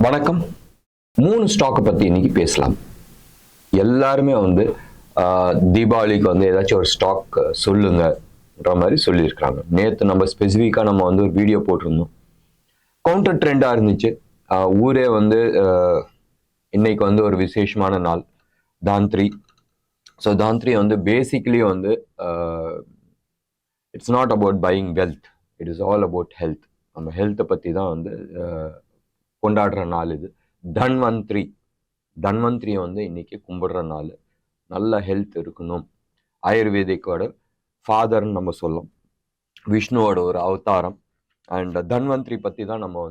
வணக்கம். 3 ஸ்டாக்கை பற்றி இன்னைக்கு பேசலாம். எல்லாருமே தீபாவளிக்கு ஏதாச்சும் ஒரு ஸ்டாக் சொல்லுங்கன்ற மாதிரி சொல்லியிருக்கிறாங்க. நேற்று நம்ம ஸ்பெசிஃபிக்காக ஒரு வீடியோ போட்டிருந்தோம். கவுண்டர் ட்ரெண்டாக இருந்துச்சு. ஊரே இன்னைக்கு ஒரு விசேஷமான நாள், தாந்திரி. ஸோ தாந்திரி basically it's not about buying wealth, it is all about health. நம்ம ஹெல்த்தை பற்றி தான் கொண்டாடுற நாள் இது. தன்வந்திரியை இன்னைக்கு கும்பிடுற நாள். நல்ல ஹெல்த் இருக்கணும். ஆயுர்வேதிக்கோட ஃபாதர்ன்னு நம்ம சொல்லலாம். விஷ்ணுவோட ஒரு அவதாரம். அண்ட் தன்வந்திரி பற்றி தான் நம்ம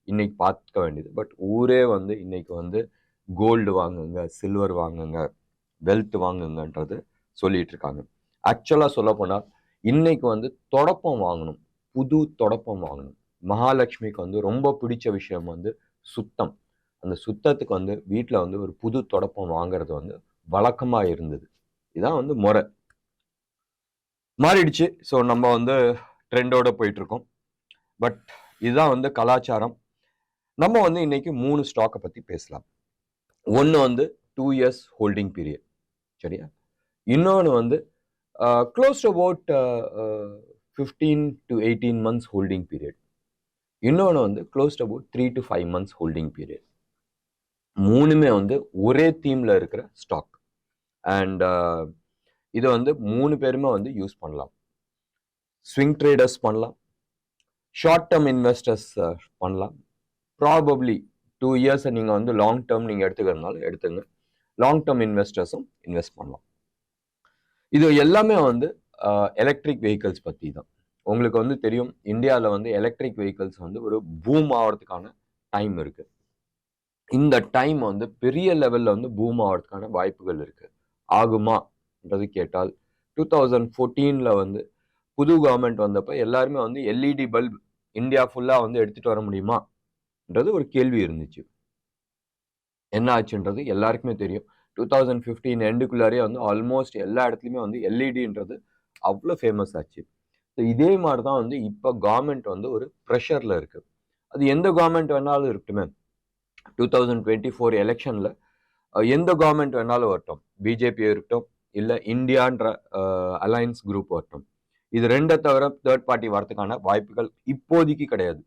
இன்னைக்கு பார்க்க வேண்டியது. பட் ஊரே இன்னைக்கு கோல்டு வாங்குங்க, சில்வர் வாங்குங்க, வெல்த் வாங்குங்கன்றது சொல்லிட்டு இருக்காங்க. ஆக்சுவலாக சொல்ல போனால் இன்னைக்கு தொடப்பம் வாங்கணும், புது தொடப்பம் வாங்கணும். மகாலட்சுமிக்கு ரொம்ப பிடிச்ச விஷயம் சுத்தம். அந்த சுத்தத்துக்கு வீட்டில் ஒரு புது தொடப்பம் வாங்குறது வழக்கமா இருந்தது. இதான் முறை மாறிடுச்சு. ஸோ நம்ம ட்ரெண்டோட போயிட்டு இருக்கோம். பட் இதுதான் கலாச்சாரம். நம்ம இன்னைக்கு 3 ஸ்டாக்கை பத்தி பேசலாம். ஒன்று 2 years ஹோல்டிங் பீரியட், சரியா? இன்னொன்று close to about 15 to 18 months holding period. இன்னொன்று close to about 3 to 5 months holding period. மூணுமே ஒரே தீம்ல இருக்கிற ஸ்டாக். அண்ட் இதை 3 பேருமே யூஸ் பண்ணலாம். ஸ்விங் ட்ரேடர்ஸ் பண்ணலாம், ஷார்ட் டேர்ம் இன்வெஸ்டர்ஸ் பண்ணலாம். ப்ராபப்ளி 2 years நீங்கள் லாங் டேர்ம் நீங்கள் எடுத்துக்கிறதுனால எடுத்துங்க. லாங் டேர்ம் இன்வெஸ்டர்ஸும் இன்வெஸ்ட் பண்ணலாம். இது எல்லாமே எலக்ட்ரிக் வெஹிக்கிள்ஸ் பற்றி தான். உங்களுக்கு தெரியும், இந்தியாவில் எலக்ட்ரிக் வெஹிக்கிள்ஸ் ஒரு பூம் ஆகிறதுக்கான டைம் இருக்கு. இந்த டைம் பெரிய லெவல்ல பூம் ஆகிறதுக்கான வாய்ப்புகள் இருக்கு. ஆகுமான்றது கேட்டால் 2014 புது கவர்மெண்ட் வந்தப்ப எல்லாருமே எல்இடி பல்ப் இந்தியா ஃபுல்லா எடுத்துட்டு வர முடியுமான்றது ஒரு கேள்வி இருந்துச்சு. என்ன ஆச்சுன்றது எல்லாருக்குமே தெரியும். 2015 எண்டுக்குள்ளாரே ஆல்மோஸ்ட் எல்லா இடத்துலையுமே எல்இடின்றது அவ்வளோ ஃபேமஸ் ஆச்சு. இதே மாதிரி தான் இப்போ கவர்மெண்ட் ஒரு ப்ரெஷர்ல இருக்கு. அது எந்த கவர்மெண்ட் வேணாலும் இருக்கட்டுமே. 2024 எலெக்ஷன்ல எந்த கவர்மெண்ட் வேணாலும் வரட்டும், பிஜேபி இருக்கட்டும், இல்லை இந்தியான்ற அலையன்ஸ் குரூப் வரட்டும், இது ரெண்டை தவிர தேர்ட் பார்ட்டி வரதுக்கான வாய்ப்புகள் இப்போதைக்கு கிடையாது.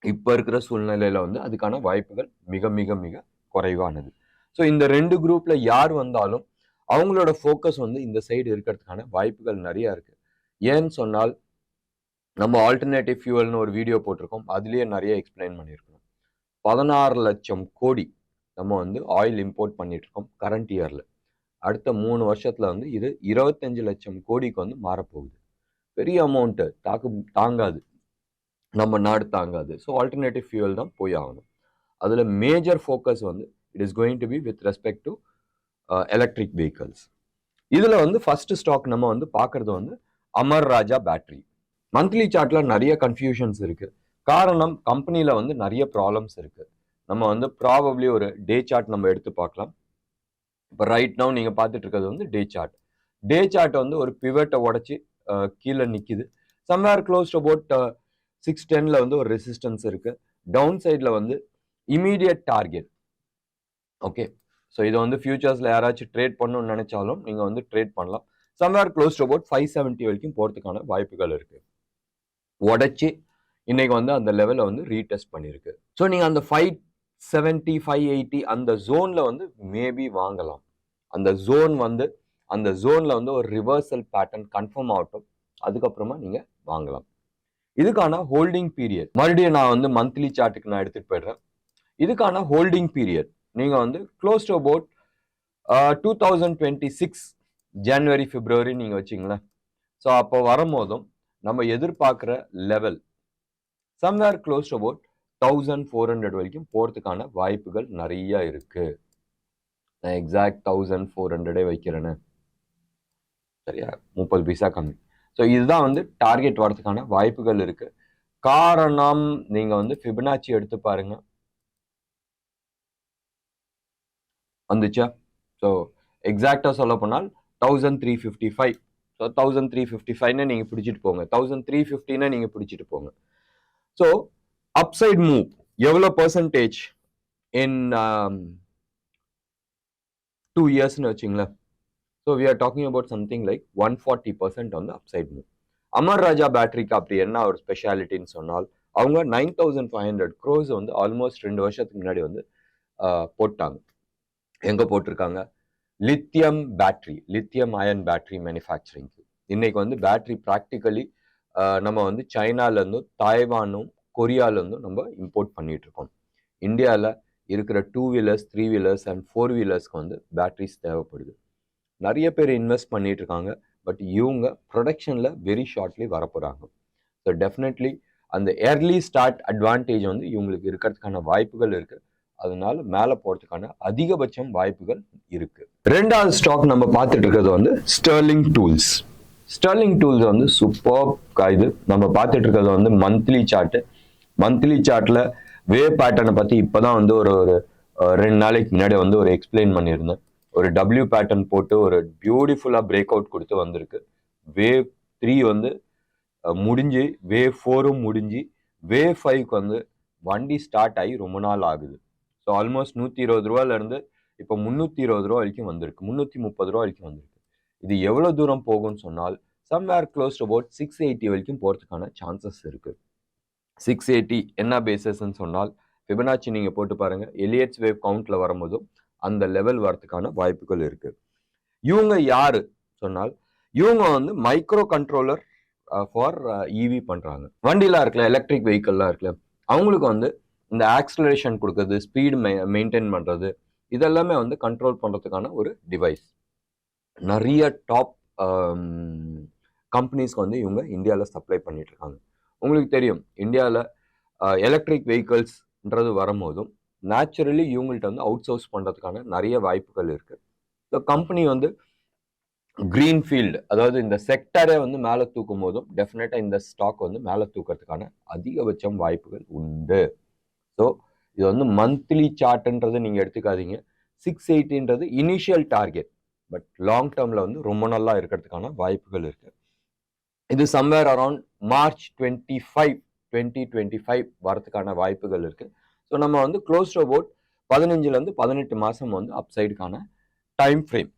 இப்போ இருக்கிற சூழ்நிலையில அதுக்கான வாய்ப்புகள் மிக மிக மிக குறைவானது. ஸோ இந்த 2 குரூப்ல யார் வந்தாலும் அவங்களோட ஃபோக்கஸ் இந்த சைடு இருக்கிறதுக்கான வாய்ப்புகள் நிறைய இருக்கு. ஏன்னு சொன்னால், நம்ம ஆல்டர்னேட்டிவ் ஃபியூவல்னு ஒரு வீடியோ போட்டிருக்கோம். அதுலேயே நிறைய எக்ஸ்பிளைன் பண்ணியிருக்கோம். 16 லட்சம் கோடி நம்ம ஆயில் இம்போர்ட் பண்ணிட்டு இருக்கோம் கரண்ட் இயர்ல. அடுத்த 3 வருஷத்துல இது 25 லட்சம் கோடிக்கு மாறப்போகுது. பெரிய அமௌண்ட் தாங்காது, நம்ம நாடு தாங்காது. ஸோ ஆல்டர்னேட்டிவ் ஃபியூவல் தான் போய் ஆகணும். அதுல major focus it is going to be with respect to electric vehicles. இதுல ஃபர்ஸ்ட் ஸ்டாக் நம்ம பார்க்கறது அமர் ராஜா பேட்டரி. மந்த்லி சார்ட்ல நிறைய கன்ஃபியூஷன்ஸ் இருக்கு. காரணம், கம்பெனில நிறைய ப்ராப்ளம்ஸ் இருக்கு. நம்ம ப்ராபப்ளி ஒரு டே சார்ட் நம்ம எடுத்து பார்க்கலாம். இப்போ ரைட் நவ் நீங்க பார்த்துட்டு இருக்கிறது டே சார்ட். டே சார்ட் ஒரு பிவட்டை உடைச்சு கீழே நிக்குது. சம்வேர் க்ளோஸ் டு அபவுட் 610ல ஒரு ரெசிஸ்டன்ஸ் இருக்கு. டவுன் சைட்ல இமீடியட் டார்கெட். ஓகே, ஸோ இதை ஃபியூச்சர்ஸ்ல யாராச்சும் ட்ரேட் பண்ணணும்னு நினைச்சாலும் நீங்க ட்ரேட் பண்ணலாம். சம்வேர் க்ளோஸ் டு அபவுட் 570 வரைக்கும் போறதுக்கான வாய்ப்புகள் இருக்கு. உடைச்சு இன்னைக்கு அந்த லெவலை ரீடெஸ்ட் பண்ணிருக்கு. ஸோ நீங்க அந்த 570 580 அந்த ஜோன்ல மேபி வாங்கலாம். அந்த ஜோன்ல ஒரு ரிவர்சல் பேட்டர்ன் கன்ஃபார்ம் ஆகட்டும், அதுக்கப்புறமா நீங்க வாங்கலாம். இதுக்கான ஹோல்டிங் பீரியட் மறுபடியும் நான் மந்த்லி சார்ட்டுக்கு நான் எடுத்துட்டு போயிடுறேன். இதுக்கான ஹோல்டிங் பீரியட் நீங்க க்ளோஸ் டு அபவுட் 2026 ஜனவரி பிப்ரவரி நீங்க வச்சிங்களேன். ஸோ அப்போ வரும்போதும் நம்ம எதிர்பார்க்குற level somewhere close to about 1400 வரைக்கும் போறதுக்கான வாய்ப்புகள் நிறைய இருக்கு. நான் எக்ஸாக்ட் 1400 வைக்கிறேன்னு, சரியா? 30 பைசா கம்மி. ஸோ இதுதான் டார்கெட் வரதுக்கான வாய்ப்புகள் இருக்கு. காரணம், நீங்க ஃபிபனாச்சி எடுத்து பாருங்க, வந்துச்சா? ஸோ எக்ஸாக்டா சொல்ல போனால் 1355. ஸோ 1355 நீங்க பிடிச்சிட்டு போங்க, 1350 நீங்க பிடிச்சிட்டு போங்க. ஸோ அப்சைட் மூவ் எவ்வளோ பர்சன்டேஜ் இன் 2 இயர்ஸ்னு வச்சுங்களேன். So we are talking about something like 140% வந்து அப்சைட் மூவ். அமர் ராஜா பேட்டரிக்கு அப்படி என்ன ஒரு ஸ்பெஷாலிட்டின்னு சொன்னால், அவங்க 9,500 crores வந்து ஆல்மோஸ்ட் 2 வருஷத்துக்கு முன்னாடி வந்து போட்டாங்க. எங்க போட்டிருக்காங்க? Lithium battery, lithium ion battery மேனுஃபேக்சரிங்க்கு. இன்னைக்கு வந்து பேட்டரி ப்ராக்டிக்கலி நம்ம வந்து சைனாலேருந்தும் தாய்வானும் கொரியாலேருந்தும் நம்ம இம்போர்ட் பண்ணிட்டு இருக்கோம். இந்தியாவில் இருக்கிற 2 வீலர்ஸ் 3 வீலர்ஸ் அண்ட் 4 வீலர்ஸ்க்கு வந்து பேட்டரிஸ் தேவைப்படுது. நிறைய பேர் இன்வெஸ்ட் பண்ணிட்டு இருக்காங்க. பட் இவங்க ப்ரொடக்ஷனில் வெரி ஷார்ட்லி வரப்போகிறாங்க. ஸோ டெஃபினெட்லி அந்த ஏர்லி ஸ்டார்ட் அட்வான்டேஜ் வந்து இவங்களுக்கு இருக்கிறதுக்கான வாய்ப்புகள் இருக்குது. அதனால மேலே போகிறதுக்கான அதிகபட்சம் வாய்ப்புகள் இருக்கு. ரெண்டாவது ஸ்டாக் நம்ம பார்த்துட்டு இருக்கிறது வந்து ஸ்டெர்லிங் டூல்ஸ். ஸ்டெர்லிங் டூல்ஸ் வந்து சூப்பர் இது. நம்ம பார்த்துட்டு இருக்கிறது வந்து மந்த்லி சார்ட்டு. மந்த்லி சார்ட்டில் வேவ் பேட்டர்னை பற்றி இப்போ தான் வந்து ஒரு 2 நாளைக்கு முன்னாடி வந்து ஒரு எக்ஸ்பிளைன் பண்ணியிருந்தேன். ஒரு டபிள்யூ பேட்டர்ன் போட்டு ஒரு பியூட்டிஃபுல்லாக பிரேக் அவுட் கொடுத்து வந்திருக்கு. வேவ் 3 வந்து முடிஞ்சு, வேவ் 4ம் முடிஞ்சு, வேவ் 5க்கு வந்து வண்டி ஸ்டார்ட் ஆகி ரொம்ப நாள் ஆகுது. ஸோ ஆல்மோஸ்ட் 120 ரூபாயிலேருந்து இப்போ 320 ரூபா வரைக்கும் வந்திருக்கு. 330 ரூபா வரைக்கும் வந்திருக்கு. இது எவ்வளோ தூரம் போகும்னு சொன்னால் சம்வேர் க்ளோஸ் டு அபவுட் 680 வரைக்கும் போகிறதுக்கான சான்சஸ் இருக்கு. 680 என்ன பேசஸ்ன்னு சொன்னால் ஃபிபனாச்சி நீங்கள் போட்டு பாருங்க. எலியட்ஸ் வேவ் கவுண்ட்ல வரும்போதும் அந்த லெவல் வரதுக்கான வாய்ப்புகள் இருக்கு. இவங்க யாரு சொன்னால் இவங்க வந்து மைக்ரோ கண்ட்ரோலர் ஃபார் இவி பண்றாங்க. வண்டிலாம் இருக்குல்ல, எலக்ட்ரிக் வெஹிக்கல்லாம் இருக்குல்ல, அவங்களுக்கு வந்து இந்த ஆக்சிலரேஷன் கொடுக்கறது, ஸ்பீடு மெயின்டைன் பண்றது, இதெல்லாமே வந்து கண்ட்ரோல் பண்றதுக்கான ஒரு டிவைஸ். நிறைய டாப் கம்பெனிஸ்க்கு வந்து இவங்க இந்தியாவில் சப்ளை பண்ணிட்டு இருக்காங்க. உங்களுக்கு தெரியும், இந்தியாவில் எலக்ட்ரிக் வெஹிக்கல்ஸ்ன்றது வரும்போதும் நேச்சுரலி இவங்கள்ட்ட வந்து அவுட் சோர்ஸ் பண்ணுறதுக்கான நிறைய வாய்ப்புகள் இருக்கு. ஸோ கம்பெனி வந்து கிரீன்ஃபீல்டு, அதாவது இந்த செக்டரை வந்து மேலே தூக்கும் போதும் டெஃபினட்டாக இந்த ஸ்டாக் வந்து மேலே தூக்கிறதுக்கான அதிகபட்சம் வாய்ப்புகள் உண்டு. ஸோ இது வந்து மந்த்லி சார்ட்ன்றது நீங்கள் எடுத்துக்காதீங்க. 680ன்றது இனிஷியல் டார்கெட். பட் லாங் டேர்மில் வந்து ரொம்ப நல்லா இருக்கிறதுக்கான வாய்ப்புகள் இருக்கு. இது சம்வேர் அரௌண்ட் மார்ச் 25, 2025 வரதுக்கான வாய்ப்புகள் இருக்கு. ஸோ நம்ம வந்து க்ளோஸ் டு அபவுட் 15லேருந்து 18 மாதம் வந்து அப்சைடுக்கான டைம் ஃப்ரேம்.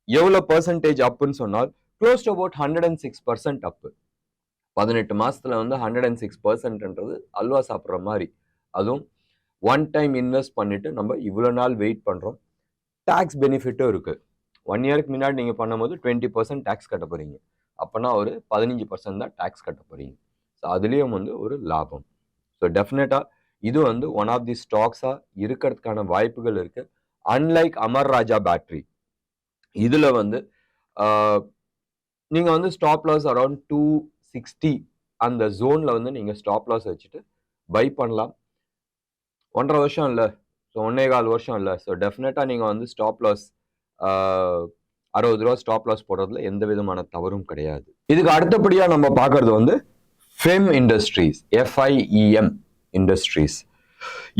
எவ்வளோ பர்சன்டேஜ் அப்புன்னு சொன்னால் க்ளோஸ் டு அபவுட் 106% அப்பு. 18 மாசத்துல வந்து 106%ன்றது அல்வா சாப்பிட்ற மாதிரி. அதுவும் ஒன் டைம் இன்வெஸ்ட் பண்ணிட்டு நம்ம இவ்வளோ நாள் வெயிட் பண்ணுறோம். டேக்ஸ் பெனிஃபிட்டும் இருக்கு. 1 இயருக்கு முன்னாடி நீங்கள் பண்ணும்போது 20% டேக்ஸ் கட்ட போறீங்க. அப்போனா ஒரு 15% தான் டேக்ஸ் கட்ட போறீங்க. ஸோ அதுலேயும் வந்து ஒரு லாபம். ஸோ டெஃபினட்டாக இது வந்து ஒன் ஆஃப் தி ஸ்டாக்ஸாக இருக்கிறதுக்கான வாய்ப்புகள் இருக்கு. அன்லைக் அமர் ராஜா பேட்டரி, இதில் வந்து நீங்கள் வந்து ஸ்டாப் லாஸ் அரௌண்ட் 260 அந்த ஜோனில் வந்து நீங்கள் ஸ்டாப் லாஸ் வச்சுட்டு பை பண்ணலாம். 1.5 வருஷம் இல்லை, ஸோ 1.25 வருஷம் இல்லை. ஸோ டெஃபினட்டாக நீங்கள் வந்து ஸ்டாப் லாஸ் 60 ரூபா ஸ்டாப் லாஸ் போடுறதுல எந்த விதமான தவறும் கிடையாது. இதுக்கு அடுத்தபடியாக நம்ம பார்க்கறது வந்து ஃபெம் இண்டஸ்ட்ரீஸ், FIEM இண்டஸ்ட்ரீஸ்.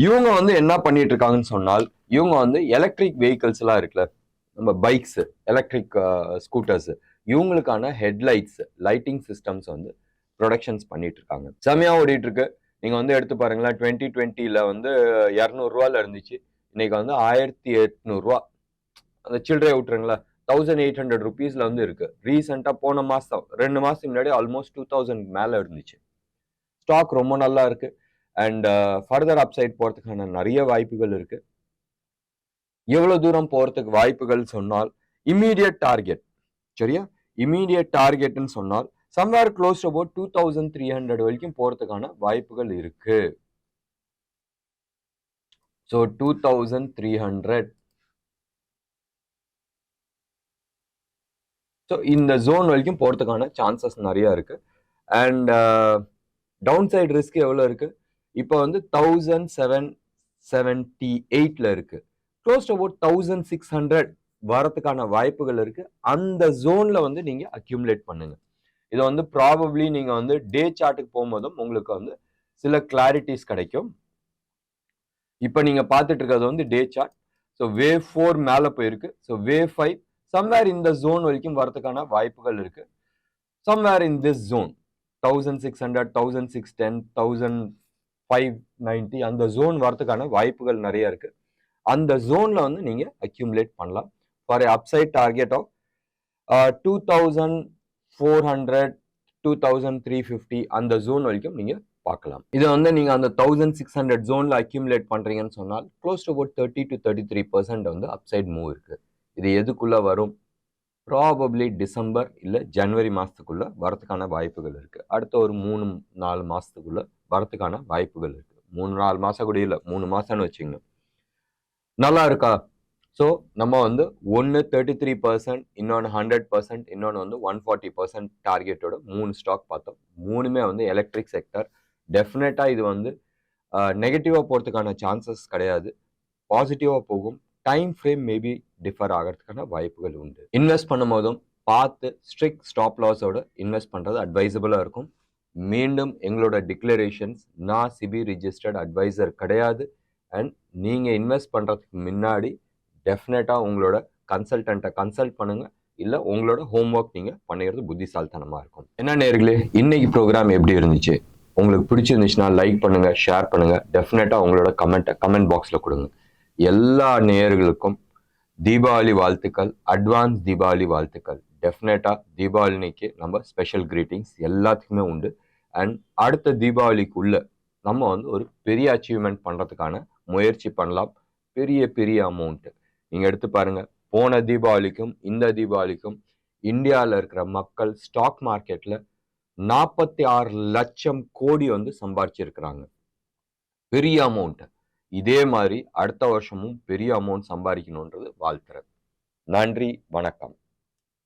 இவங்க வந்து என்ன பண்ணிட்டு இருக்காங்கன்னு சொன்னால், இவங்க வந்து எலக்ட்ரிக் வெஹிக்கிள்ஸ் எல்லாம் இருக்குல்ல, நம்ம பைக்ஸ், எலக்ட்ரிக் ஸ்கூட்டர்ஸ், இவங்களுக்கான ஹெட்லைட்ஸ், லைட்டிங் சிஸ்டம்ஸ் வந்து ப்ரொடக்ஷன்ஸ் பண்ணிட்டு இருக்காங்க. செமையா ஓடிட்டு இருக்கு. நீங்க வந்து எடுத்து பாருங்களேன், 2020ல வந்து 200 ரூபால இருந்துச்சு. இன்னைக்கு வந்து 1800 ரூபா. அந்த சில்லறையை விட்டுருங்களா, 1800 ருபீஸ்ல வந்து இருக்கு. ரீசெண்டா போன மாசம் 2 மாசத்துக்கு முன்னாடி ஆல்மோஸ்ட் 2000 மேல இருந்துச்சு. ஸ்டாக் ரொம்ப நல்லா இருக்கு. அண்ட் ஃபர்தர் அப்சைட் போறதுக்கான நிறைய வாய்ப்புகள் இருக்கு. எவ்வளவு தூரம் போறதுக்கு வாய்ப்புகள் சொன்னால், இமீடியட் டார்கெட், சரியா, இமீடியட் டார்கெட்னு சொன்னால் சம்வேர் க்ளோஸ் டு அபவுட் 2300 வரைக்கும் போறதுக்கான வாய்ப்புகள் இருக்கு. ஸோ 2300. ஸோ இந்த ஜோன் வரைக்கும் போறதுக்கான சான்சஸ் நிறைய இருக்கு. அண்ட் டவுன் சைடு ரிஸ்க் எவ்வளோ இருக்கு? இப்போ வந்து 1778ல இருக்கு. க்ளோஸ் டு அபவுட் 1600 வரதுக்கான வாய்ப்புகள் இருக்கு. அந்த ஜோன்ல வந்து நீங்க அக்யூமுலேட் பண்ணுங்க. இதை வந்து ப்ராபப்ளி நீங்க வந்து டே சார்ட்டுக்கு போகும்போதும் உங்களுக்கு வந்து சில கிளாரிட்டிஸ் கிடைக்கும். இப்போ நீங்க பார்த்துட்டு இருக்கிறது வந்து டே சார்ட். ஸோ வேவ் 4 மேல போயிருக்கு. ஸோ வேவ் 5 சம்வேர் இந்த ஜோன் வரைக்கும் வரதுக்கான வாய்ப்புகள் இருக்கு. சம்வேர் இன் திஸ் ஜோன் 1600, 1610, 590 அந்த ஜோன் வரதுக்கான வாய்ப்புகள் நிறைய இருக்கு. அந்த ஜோன்ல வந்து நீங்க அக்யூமுலேட் பண்ணலாம் ஃபார் அப்சைட் டார்கெட் ஆஃப் 2400 2350 அந்த ஜோன் வரைக்கும் நீங்க பார்க்கலாம். இதை வந்து நீங்க அந்த 1600 ஜோன்ல அக்யூமுலேட் பண்றீங்கன்னு சொன்னால் க்ளோஸ் டு அபவுட் 30 to 33% வந்து அப்சைட் மூவ் இருக்கு. இது எதுக்குள்ள வரும்? ப்ராபப்ளி டிசம்பர் இல்ல ஜனவரி மாசத்துக்குள்ள வரதுக்கான வாய்ப்புகள் இருக்கு. அடுத்த ஒரு 3-4 மாசத்துக்குள்ள வரதுக்கான வாய்ப்புகள் இருக்கு. 3-4 மாசம் கூட இல்ல, 3 மாசம்னு வச்சுங்க. நல்லா இருக்கா? ஸோ நம்ம வந்து ஒன்று 33%, இன்னொன்று 100%, இன்னொன்று வந்து 140% டார்கெட்டோட 3 ஸ்டாக் பார்த்தோம். மூணுமே வந்து எலக்ட்ரிக் செக்டர். டெஃபினட்டா இது வந்து நெகட்டிவா போறதுக்கான சான்சஸ் கிடையாது. பாசிட்டிவா போகும். டைம் ஃப்ரேம் மேபி டிஃபர் ஆகிறதுக்கான வாய்ப்புகள் உண்டு. இன்வெஸ்ட் பண்ணும் போதும் பார்த்து ஸ்ட்ரிக்ட் ஸ்டாப் லாஸோட இன்வெஸ்ட் பண்றது அட்வைசபிளா இருக்கும். மீண்டும் எங்களோட டிக்ளரேஷன்ஸ், நான் சிபி ரிஜிஸ்டர்ட் அட்வைசர் கிடையாது. அண்ட் நீங்க இன்வெஸ்ட் பண்றதுக்கு முன்னாடி டெஃபினட்டா உங்களோட கன்சல்டன்ட்டை கன்சல்ட் பண்ணுங்க. இல்ல உங்களோட ஹோம்ஒர்க் நீங்க பண்ணிடுறது புத்திசாலித்தனமா இருக்கும். என்ன நேயர்களே, இன்னைக்கு ப்ரோக்ராம் எப்படி இருந்துச்சு? உங்களுக்கு பிடிச்சிருந்துச்சுன்னா லைக் பண்ணுங்க, ஷேர் பண்ணுங்க. டெஃபினட்டா உங்களோட கமெண்ட் பாக்ஸ்ல கொடுங்க. எல்லா நேயர்களுக்கும் தீபாவளி வாழ்த்துக்கள், அட்வான்ஸ் தீபாவளி வாழ்த்துக்கள். டெஃபினட்டா தீபாவளிக்கு நம்ம ஸ்பெஷல் கிரீட்டிங்ஸ் எல்லாத்துக்குமே உண்டு. அண்ட் அடுத்த தீபாவளிக்குள்ள நம்ம வந்து ஒரு பெரிய அச்சீவ்மெண்ட் பண்றதுக்கான முயற்சி பண்ணலாம். பெரிய பெரிய அமௌண்ட் நீங்க எடுத்து பாருங்க. போன தீபாவளிக்கும் இந்த தீபாவளிக்கும் இந்தியாவில் இருக்கிற மக்கள் ஸ்டாக் மார்க்கெட்ல 46 லட்சம் கோடி வந்து சம்பாரிச்சிருக்கிறாங்க. பெரிய அமௌண்ட். இதே மாதிரி அடுத்த வருஷமும் பெரிய அமௌண்ட் சம்பாதிக்கணும்ன்றது வாழ்த்துறேன். நன்றி, வணக்கம்.